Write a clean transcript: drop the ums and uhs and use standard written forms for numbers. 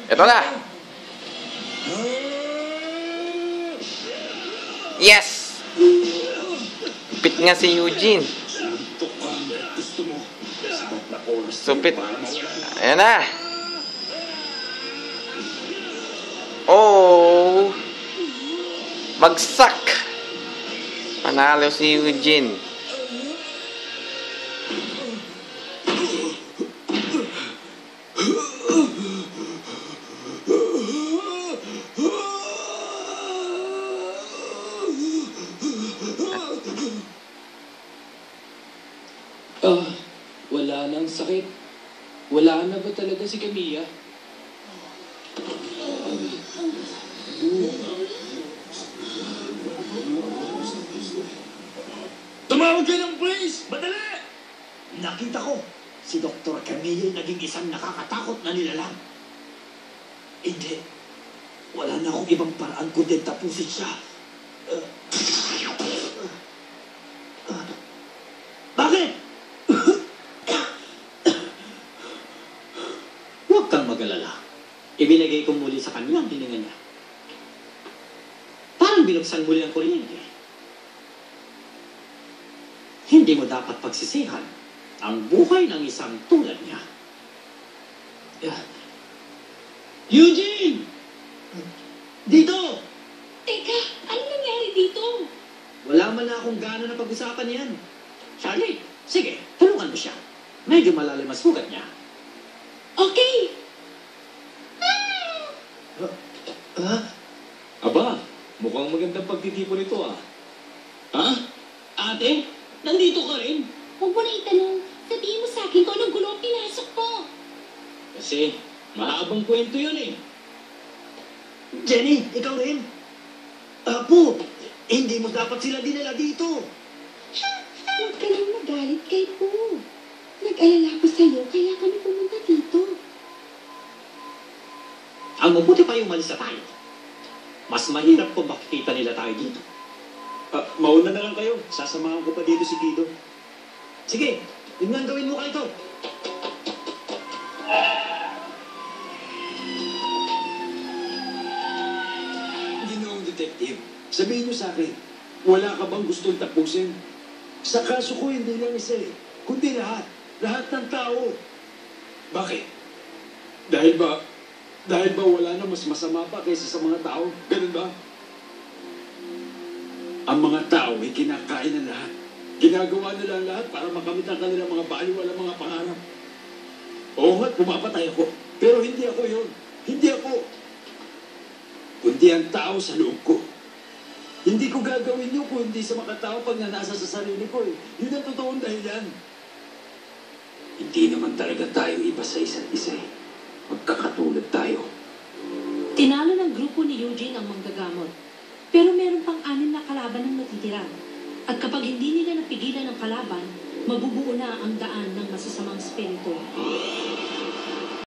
Ito na. Yes! Pit nga si Eugene. Supit. Ayan na. Oh! Bagsak! Panalo si Eugene. Wala nang sakit. Wala na ba talaga si Camilla? Tumawag ka ng police! Madali! Nakita ko, si Dr. Camilla naging isang nakakatakot na nilalang. Hindi. Wala na akong ibang paraan kundi tapusin siya. Bakit? Huwag kang mag-alala. Ibinigay ko muli sa kanya ang hininga niya. Parang binuksan muli ang kuryente. Hindi mo dapat pagsisihan ang buhay ng isang tulad niya. Eugene! Dito! Teka, ano nangyari dito? Wala man na akong gana na pag-usapan yan. Charlie, sige, tulungan mo siya. Medyo malalim ang sugat niya. Okay. Aba, mukhang magandang pagtitipon ito ah. Ha? Ate, nandito ka rin? Huwag mo na itanong. Sabihin mo sa akin kung anong gulo ang pinasok mo. Kasi mahabang kwento yun eh. Jenny, ikaw rin? Apo, hindi mo dapat sila dinala dito. Huwag ka nang magalit kay Po. Nag-alala ko sa'yo, kaya kami pumunta dito. Ang mabuti pa yung umalis na tayo. Mas mahirap kung makikita nila tayo dito. Mauna na lang kayo. Sasamahan ko pa dito si Kido. Sige, yun nga ang gawin mo kayo. Ginoong detective, sabihin niyo sa akin, wala ka bang gustong tapusin? Sa kaso ko, hindi lang isa eh, kundi lahat. Lahat ng tao. Bakit? Dahil ba wala na mas masama pa kaysa sa mga tao? Ganun ba? Ang mga tao ay kinakain ng lahat. Ginagawa nila ang lahat para makamit ang kanilang mga baliwala mga pangarap. Oo nga't pumapatay ako. Pero hindi ako yun. Hindi ako. Kundi ang tao sa loob ko. Hindi ko gagawin yun kung hindi sa makatao pag nanasa sa sarili ko eh. Yun ang totoong dahilan. Hindi naman talaga tayo iba sa isa't isa eh. Magkakatulad tayo. Tinalo ng grupo ni Eugene ang manggagamot. Pero meron pang 6 na kalaban ang natitira. At kapag hindi nila napigilan ang kalaban, mabubuo na ang daan ng masasamang spirito.